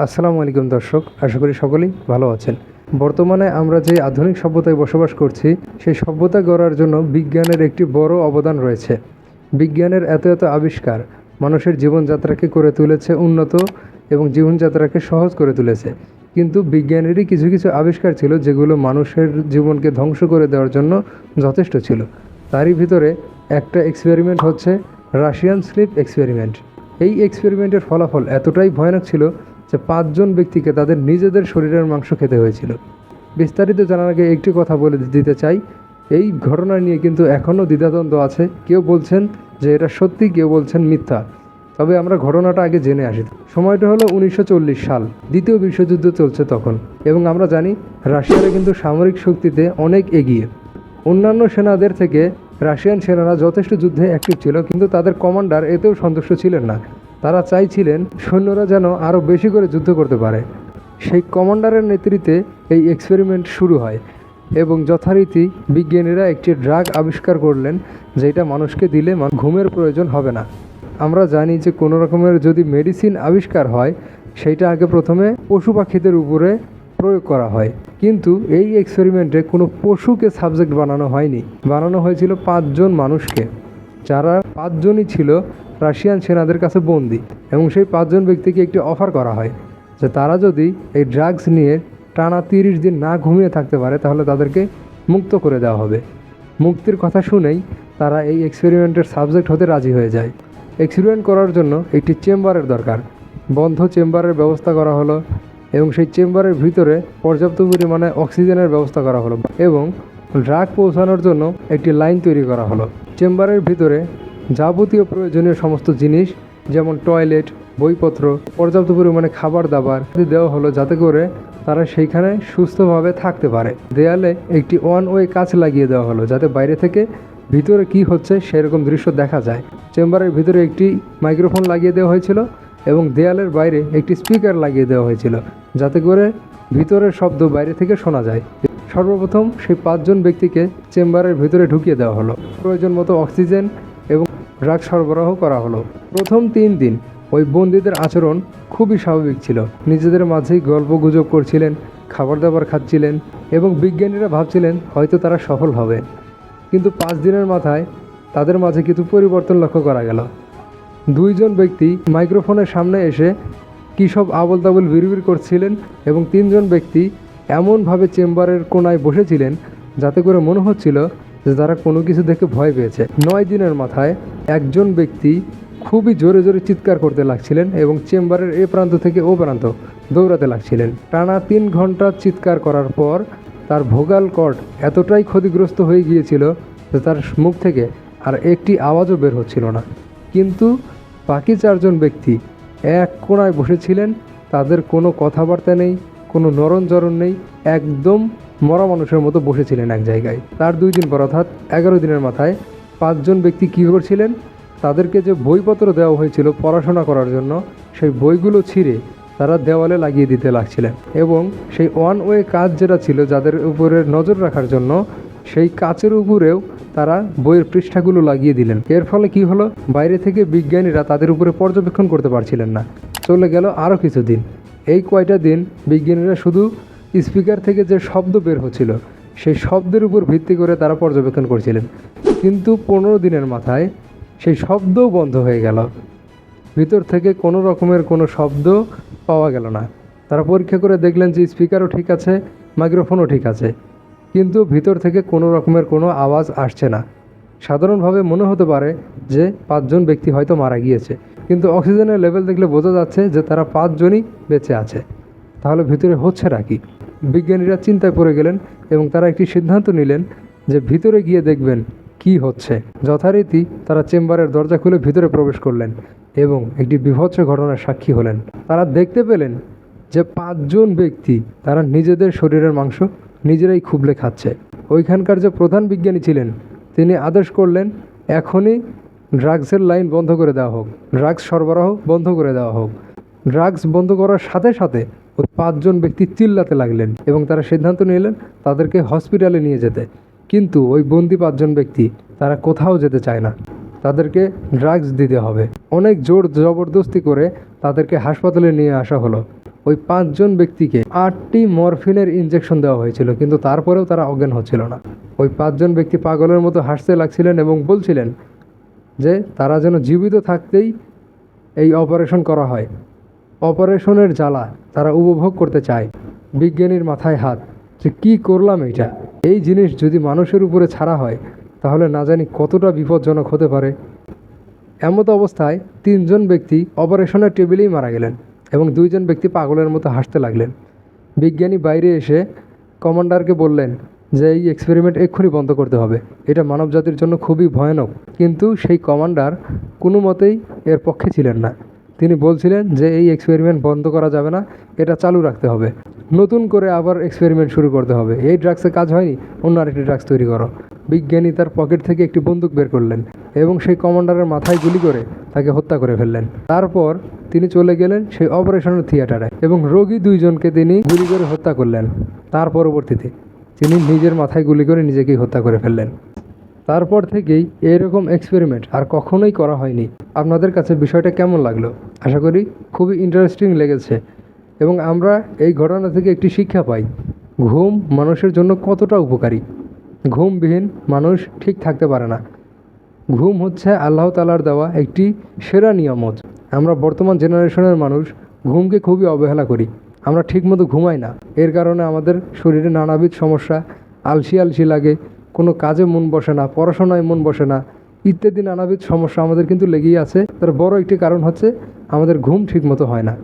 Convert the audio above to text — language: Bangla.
আসসালামু আলাইকুম দর্শক, আশা করি সকলেই ভালো আছেন। বর্তমানে আমরা যে আধুনিক সভ্যতায় বসবাস করছি, সেই সভ্যতা গড়ার জন্য বিজ্ঞানের একটি বড় অবদান রয়েছে। বিজ্ঞানের এত এত আবিষ্কার মানুষের জীবনযাত্রাকে করে তুলেছে উন্নত এবং জীবনযাত্রাকে সহজ করে তুলেছে। কিন্তু বিজ্ঞানেরই কিছু কিছু আবিষ্কার ছিল যেগুলো মানুষের জীবনকে ধ্বংস করে দেওয়ার জন্য যথেষ্ট ছিল। তারই ভিতরে একটা এক্সপেরিমেন্ট হচ্ছে রাশিয়ান স্লিপ এক্সপেরিমেন্ট। এই এক্সপেরিমেন্টের ফলাফল এতটাই ভয়ানক ছিল যে 5 জন ব্যক্তিকে তাদের নিজেদের শরীরের মাংস খেতে হয়েছিল। বিস্তারিত জানার আগে একটি কথা বলে দিতে চাই, এই ঘটনা নিয়ে কিন্তু এখনও দ্বিধাদ্বন্দ্ব আছে। কেউ বলছেন যে এটা সত্যি, কেউ বলছেন মিথ্যা। তবে আমরা ঘটনাটা আগে জেনে আসি। সময়টা হলো 1940 সাল, দ্বিতীয় বিশ্বযুদ্ধ চলছে তখন, এবং আমরা জানি রাশিয়ারা কিন্তু সামরিক শক্তিতে অনেক এগিয়ে। অন্যান্য সেনাদের থেকে রাশিয়ান সেনারা যথেষ্ট যুদ্ধে অ্যাক্টিভ ছিল, কিন্তু তাদের কমান্ডার এতেও সন্তুষ্ট ছিলেন না। তারা চাইছিলেন সৈন্যরা যেন আরও বেশি করে যুদ্ধ করতে পারে। সেই কমান্ডারের নেতৃত্বে এই এক্সপেরিমেন্ট শুরু হয় এবং যথারীতি বিজ্ঞানীরা একটি ড্রাগ আবিষ্কার করলেন, যেটা মানুষকে দিলে ঘুমের প্রয়োজন হবে না। আমরা জানি যে কোনো রকমের যদি মেডিসিন আবিষ্কার হয়, সেইটা আগে প্রথমে পশু পাখিদের উপরে প্রয়োগ করা হয়। কিন্তু এই এক্সপেরিমেন্টে কোনো পশুকে সাবজেক্ট বানানো হয়নি, বানানো হয়েছিল 5 জন মানুষকে, যারা 5 জনই ছিল রাশিয়ান সেনাদের কাছে বন্দী। এবং সেই 5 জন ব্যক্তিকে একটি অফার করা হয় যে তারা যদি এই ড্রাগস নিয়ে টানা 30 দিন না ঘুমিয়ে থাকতে পারে, তাহলে তাদেরকে মুক্ত করে দেওয়া হবে। মুক্তির কথা শুনেই তারা এই এক্সপেরিমেন্টের সাবজেক্ট হতে রাজি হয়ে যায়। এক্সপেরিমেন্ট করার জন্য একটি চেম্বারের দরকার। বন্ধ চেম্বারের ব্যবস্থা করা হলো এবং সেই চেম্বারের ভিতরে পর্যাপ্ত পরিমাণে অক্সিজেনের ব্যবস্থা করা হলো এবং ড্রাগ পৌঁছানোর জন্য একটি লাইন তৈরি করা হলো। চেম্বারের ভিতরে যাবতীয় প্রয়োজনীয় সমস্ত জিনিস, যেমন টয়লেট, বইপত্র, পর্যাপ্ত পরিমাণে খাবার দাবার দেওয়া হলো, যাতে করে তারা সেইখানে সুস্থভাবে থাকতে পারে। দেয়ালে একটি ওয়ান ওয়ে কাঁচ লাগিয়ে দেওয়া হলো, যাতে বাইরে থেকে ভিতরে কি হচ্ছে সেরকম দৃশ্য দেখা যায়। চেম্বারের ভিতরে একটি মাইক্রোফোন লাগিয়ে দেওয়া হয়েছিল এবং দেয়ালের বাইরে একটি স্পিকার লাগিয়ে দেওয়া হয়েছিল, যাতে করে ভিতরের শব্দ বাইরে থেকে শোনা যায়। সর্বপ্রথম সেই 5 জন ব্যক্তিকে চেম্বারের ভিতরে ঢুকিয়ে দেওয়া হলো। প্রয়োজন মতো অক্সিজেন এবং ড্রাগ সরবরাহ করা হলো। প্রথম 3 দিন ওই বন্দীদের আচরণ খুবই স্বাভাবিক ছিল। নিজেদের মাঝেই গল্প গুজব করছিলেন, খাবার দাবার খাচ্ছিলেন এবং বিজ্ঞানীরা ভাবছিলেন হয়তো তারা সফল হবে। কিন্তু 5 দিনের মাথায় তাদের মাঝে কিছু পরিবর্তন লক্ষ্য করা গেল। 2 জন ব্যক্তি মাইক্রোফোনের সামনে এসে কী সব আবল তাবল বিড়বিড় করছিলেন এবং 3 জন ব্যক্তি এমনভাবে চেম্বারের কোনায় বসেছিলেন যাতে করে মনে হচ্ছিল যে তারা কোনো কিছু দেখে ভয় পেয়েছে। 9 দিনের মাথায় একজন ব্যক্তি খুবই জোরে জোরে চিৎকার করতে লাগছিলেন এবং চেম্বারের এ প্রান্ত থেকে ও প্রান্ত দৌড়াতে লাগছিলেন। টানা 3 ঘন্টা চিৎকার করার পর তার ভোকাল কর্ড এতটাই ক্ষতিগ্রস্ত হয়ে গিয়েছিল যে তার মুখ থেকে আর একটি আওয়াজও বের হচ্ছিল না। কিন্তু বাকি 4 জন ব্যক্তি এক কোণায় বসেছিলেন, তাদের কোনো কথাবার্তা নেই, কোনো নরণচরণ নেই, একদম মরা মানুষের মতো বসেছিলেন এক জায়গায়। তার 2 দিন পর অর্থাৎ 11 দিনের মাথায় 5 জন ব্যক্তি কী করছিলেন, তাদেরকে যে বইপত্র দেওয়া হয়েছিল পড়াশোনা করার জন্য, সেই বইগুলো ছিঁড়ে তারা দেওয়ালে লাগিয়ে দিতে লাগছিলেন এবং সেই ওয়ান ওয়ে কাঁচ যেটা ছিল যাদের উপরে নজর রাখার জন্য, সেই কাচের উপরেও তারা বইয়ের পৃষ্ঠাগুলো লাগিয়ে দিলেন। এর ফলে কি হলো, বাইরে থেকে বিজ্ঞানীরা তাদের উপরে পর্যবেক্ষণ করতে পারছিলেন না। চলে গেল আরও কিছু দিন। এই কয়টা দিন বিজ্ঞানীরা শুধু স্পিকার থেকে যে শব্দ বের হচ্ছিল সেই শব্দের উপর ভিত্তি করে তারা পর্যবেক্ষণ করছিলেন। কিন্তু 15 দিনের মাথায় সেই শব্দও বন্ধ হয়ে গেল। ভিতর থেকে কোনো রকমের কোনো শব্দ পাওয়া গেল না। তারা পরীক্ষা করে দেখলেন যে স্পিকারও ঠিক আছে, মাইক্রোফোনও ঠিক আছে, কিন্তু ভিতর থেকে কোনো রকমের কোনো আওয়াজ আসছে না। সাধারণভাবে মনে হতে পারে যে 5 জন ব্যক্তি হয়তো মারা গিয়েছে, কিন্তু অক্সিজেনের লেভেল দেখলে বোঝা যাচ্ছে যে তারা 5 জনই বেঁচে আছে। তাহলে ভিতরে হচ্ছেটা কি? বিজ্ঞানীরা চিন্তায় পড়ে গেলেন এবং তারা একটি সিদ্ধান্ত নিলেন যে ভিতরে গিয়ে দেখবেন কি হচ্ছে। যথারীতি তারা চেম্বারের দরজা খুলে ভিতরে প্রবেশ করলেন এবং একটি বীভৎস ঘটনার সাক্ষী হলেন। তারা দেখতে পেলেন যে 5 জন ব্যক্তি তারা নিজেদের শরীরের মাংস নিজেরাই খুবলে খাচ্ছে। ওইখানকার যে প্রধান বিজ্ঞানী ছিলেন তিনি আদেশ করলেন এখনই ড্রাগসের লাইন বন্ধ করে দেওয়া হোক, ড্রাগস সরবরাহ বন্ধ করে দেওয়া হোক। ড্রাগস বন্ধ করার সাথে সাথে ওই 5 জন ব্যক্তি চিল্লাতে লাগলেন এবং তারা সিদ্ধান্ত নিলেন তাদেরকে হসপিটালে নিয়ে যেতে। কিন্তু ওই বন্দি 5 জন ব্যক্তি তারা কোথাও যেতে চায় না, তাদেরকে ড্রাগস দিতে হবে। অনেক জোর জবরদস্তি করে তাদেরকে হাসপাতালে নিয়ে আসা হলো। ওই 5 জন ব্যক্তিকে 8টি মরফিনের ইনজেকশন দেওয়া হয়েছিল, কিন্তু তারপরেও তারা অজ্ঞান হচ্ছিল না। ওই 5 জন ব্যক্তি পাগলের মতো হাসতে লাগছিলেন এবং বলছিলেন যে তারা যেন জীবিত থাকতেই এই অপারেশন করা হয়। অপারেশনের জ্বালা তারা উপভোগ করতে চায়। বিজ্ঞানীর মাথায় হাত যে কী করলাম এইটা, এই জিনিস যদি মানুষের উপরে ছাড়া হয় তাহলে না জানি কতটা বিপজ্জনক হতে পারে। এমতো অবস্থায় 3 জন ব্যক্তি অপারেশনের টেবিলেই মারা গেলেন এবং 2 জন ব্যক্তি পাগলের মতো হাসতে লাগলেন। বিজ্ঞানী বাইরে এসে কমান্ডারকে বললেন যে এই এক্সপেরিমেন্ট এক্ষুনি বন্ধ করতে হবে, এটা মানবজাতির জন্য খুবই ভয়ানক। কিন্তু সেই কমান্ডার কোনো মতেই এর পক্ষে ছিলেন না। তিনি বলছিলেন যে এই এক্সপেরিমেন্ট বন্ধ করা যাবে না, এটা চালু রাখতে হবে, নতুন করে আবার এক্সপেরিমেন্ট শুরু করতে হবে। এই ড্রাগসে কাজ হয়নি, অন্য আরেকটি ড্রাগস তৈরি করো। বিজ্ঞানী তার পকেট থেকে একটি বন্দুক বের করলেন এবং সেই কমান্ডারের মাথায় গুলি করে তাকে হত্যা করে ফেললেন। তারপর তিনি চলে গেলেন সেই অপারেশনের থিয়েটারে এবং রোগী 2 জনকে তিনি গুলি করে হত্যা করলেন। তার পরবর্তীতে তিনি নিজের মাথায় গুলি করে নিজেকেই হত্যা করে ফেললেন। তারপর থেকেই এরকম এক্সপেরিমেন্ট আর কখনোই করা হয়নি। আপনাদের কাছে বিষয়টা কেমন লাগলো? আশা করি খুবই ইন্টারেস্টিং লেগেছে এবং আমরা এই ঘটনা থেকে একটি শিক্ষা পাই, ঘুম মানুষের জন্য কতটা উপকারী। ঘুমবিহীন মানুষ ঠিক থাকতে পারে না। ঘুম হচ্ছে আল্লাহ তাআলার দেওয়া একটি সেরা নিয়ামত। আমরা বর্তমান জেনারেশনের মানুষ ঘুমকে খুবই অবহেলা করি। আমরা ঠিকমতো ঘুমাই না, এর কারণে আমাদের শরীরে নানাবিধ সমস্যা, আলসি আলসি লাগে, কোনো কাজে মন বসে না, পড়াশোনায় মন বসে না, ইত্যাদি নানাবিধ সমস্যা আমাদের কিন্তু লেগেই আছে। তার বড় একটি কারণ হচ্ছে আমাদের ঘুম ঠিকমতো হয় না।